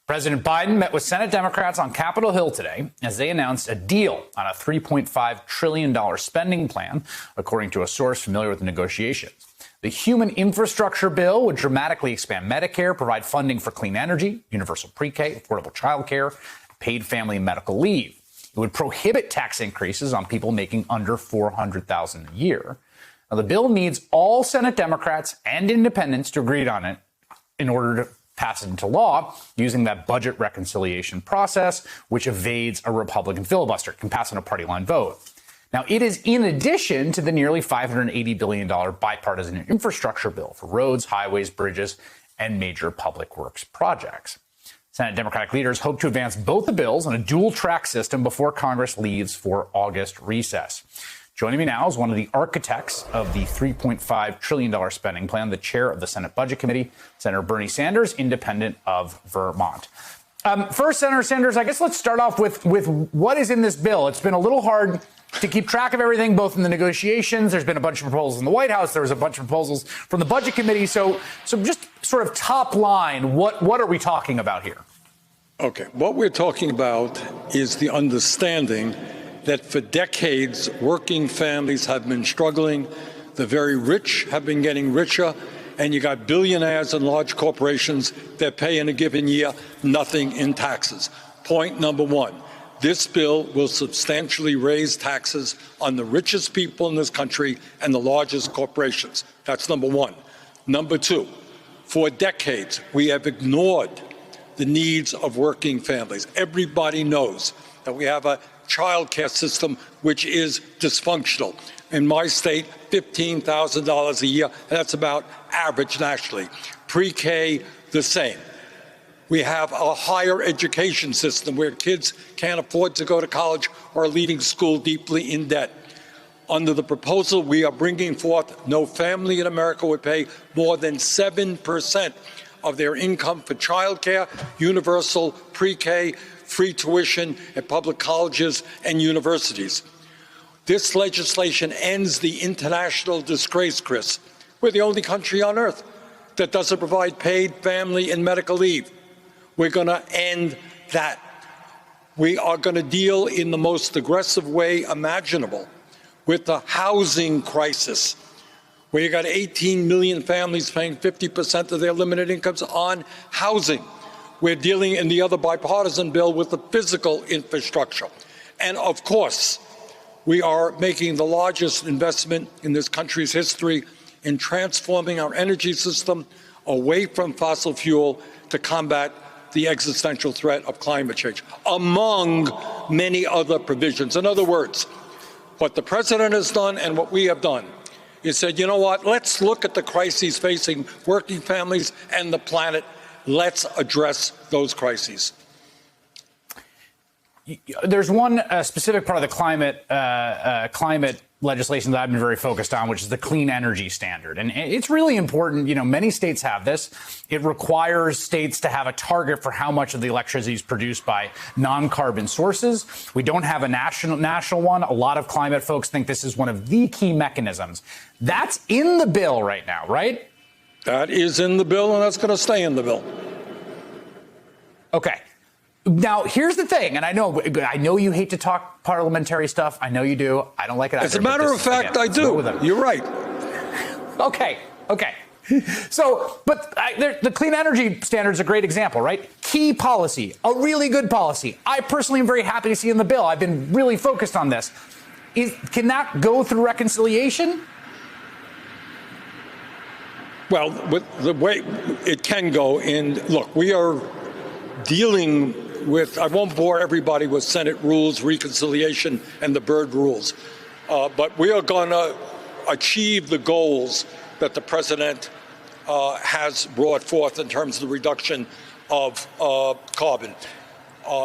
President Biden met with Senate Democrats on Capitol Hill today as they announced a deal on a $3.5 trillion spending plan, according to a source familiar with the negotiations. The human infrastructure bill would dramatically expand Medicare, provide funding for clean energy, universal pre-K, affordable childcare, paid family and medical leave. It would prohibit tax increases on people making under $400,000 a year. Now, the bill needs all Senate Democrats and independents to agree on it in order to pass it into law using that budget reconciliation process, which evades a Republican filibuster. It can pass on a party line vote. Now, it is in addition to the nearly $580 billion bipartisan infrastructure bill for roads, highways, bridges, and major public works projects. Senate Democratic leaders hope to advance both the bills on a dual-track system before Congress leaves for August recess. Joining me now is one of the architects of the $3.5 trillion spending plan, the chair of the Senate Budget Committee, Senator Bernie Sanders, independent of Vermont. First, Senator Sanders, I guess let's start off with what is in this bill. It's been a little hard to keep track of everything, both in the negotiations. There's been a bunch of proposals in the White House. There was a bunch of proposals from the Budget Committee. So just sort of top line, what are we talking about here? Okay, what we're talking about is the understanding that for decades, working families have been struggling. The very rich have been getting richer, and you got billionaires and large corporations that pay in a given year nothing in taxes. Point number one, this bill will substantially raise taxes on the richest people in this country and the largest corporations. That's number one. Number two, for decades, we have ignored the needs of working families. Everybody knows that we have a child care system which is dysfunctional. In my state, $15,000 a year, and that's about average nationally. Pre-K, the same. We have a higher education system where kids can't afford to go to college or are leaving school deeply in debt. Under the proposal we are bringing forth, no family in America would pay more than 7% of their income for child care, universal pre-K, free tuition at public colleges and universities. This legislation ends the international disgrace, Chris. We're the only country on earth that doesn't provide paid family and medical leave. We're going to end that. We are going to deal in the most aggressive way imaginable with the housing crisis, where you got 18 million families paying 50% of their limited incomes on housing. We're dealing in the other bipartisan bill with the physical infrastructure. And of course, we are making the largest investment in this country's history in transforming our energy system away from fossil fuel to combat the existential threat of climate change, among many other provisions. In other words, what the president has done and what we have done is said, you know what, let's look at the crises facing working families and the planet. Let's address those crises. There's one specific part of the climate legislation that I've been very focused on, which is the clean energy standard. And it's really important. You know, many states have this. It requires states to have a target for how much of the electricity is produced by non-carbon sources. We don't have a national one. A lot of climate folks think this is one of the key mechanisms. That's in the bill right now, right? That is in the bill, and that's going to stay in the bill. Okay. Now, here's the thing, and I know you hate to talk parliamentary stuff. I know you do. I don't like it either. As a matter of fact, I do. You're right. Okay. So, but the clean energy standard is a great example, right? Key policy, a really good policy. I personally am very happy to see in the bill. I've been really focused on this. Can that go through reconciliation? Well, with the way it can go, and look, we are dealing with, I won't bore everybody with Senate rules, reconciliation, and the Byrd rules, but we are going to achieve the goals that the president has brought forth in terms of the reduction of carbon.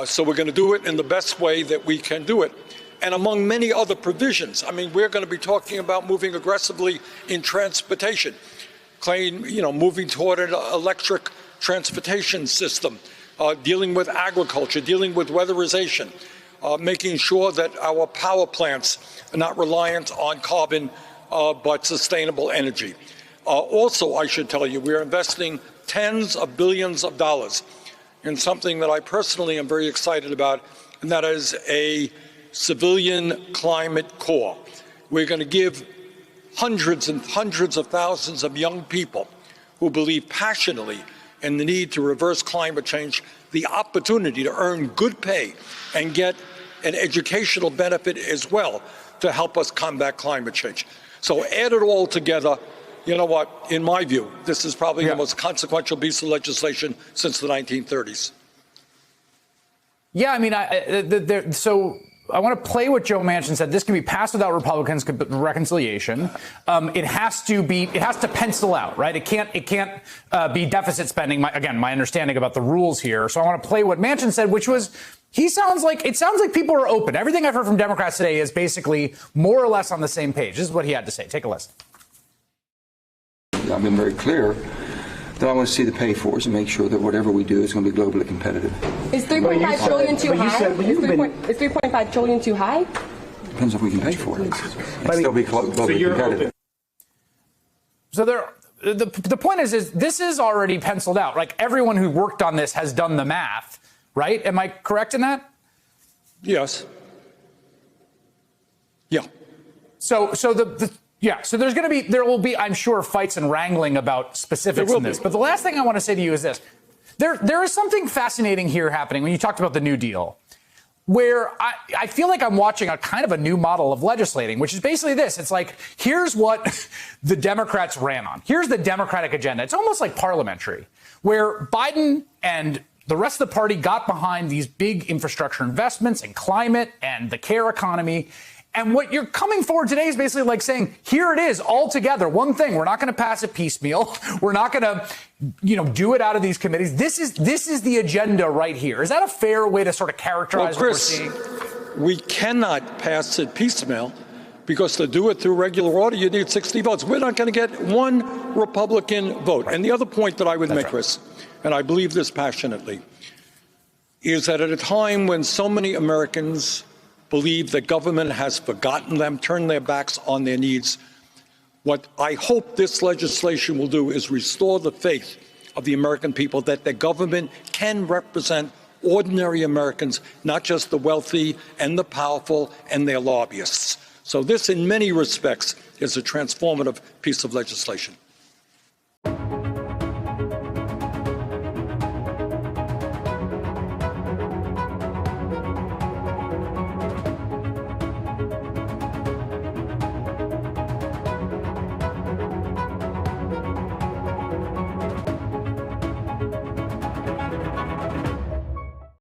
So we're going to do it in the best way that we can do it. And among many other provisions, I mean, we're going to be talking about moving aggressively in transportation, moving toward an electric transportation system, dealing with agriculture, dealing with weatherization, making sure that our power plants are not reliant on carbon, but sustainable energy. Also, I should tell you, we're investing tens of billions of dollars in something that I personally am very excited about, and that is a civilian climate corps. We're going to give hundreds and hundreds of thousands of young people who believe passionately in the need to reverse climate change the opportunity to earn good pay and get an educational benefit as well to help us combat climate change. So add it all together, you know what, in my view, this is probably the most consequential piece of legislation since the 1930s. Yeah, I mean, so I want to play what Joe Manchin said. This can be passed without Republicans' reconciliation. It has to pencil out, right? It can't be deficit spending. My understanding about the rules here. So I want to play what Manchin said, which was, it sounds like people are open. Everything I've heard from Democrats today is basically more or less on the same page. This is what he had to say. Take a listen. I've been very clear that I want to see the pay-fors and make sure that whatever we do is going to be globally competitive. Is 3.5 trillion too high? Is 3.5 trillion too high? Depends if we can pay for it. And still be globally competitive. So the point is this is already penciled out. Like, everyone who worked on this has done the math, right? Am I correct in that? Yes. Yeah. So there will be, I'm sure, fights and wrangling about specifics in this. But the last thing I want to say to you is this. There is something fascinating here happening when you talked about the New Deal, where I feel like I'm watching a kind of a new model of legislating, which is basically this. It's like, here's what the Democrats ran on. Here's the Democratic agenda. It's almost like parliamentary, where Biden and the rest of the party got behind these big infrastructure investments and climate and the care economy. And what you're coming forward today is basically like saying, here it is all together. One thing, we're not going to pass it piecemeal. We're not going to, do it out of these committees. This is the agenda right here. Is that a fair way to sort of characterize what we're seeing? We cannot pass it piecemeal, because to do it through regular order, you need 60 votes. We're not going to get one Republican vote. Right. And the other point that I would make, Chris, and I believe this passionately, is that at a time when so many Americans believe that government has forgotten them, turned their backs on their needs, what I hope this legislation will do is restore the faith of the American people that their government can represent ordinary Americans, not just the wealthy and the powerful and their lobbyists. So this, in many respects, is a transformative piece of legislation.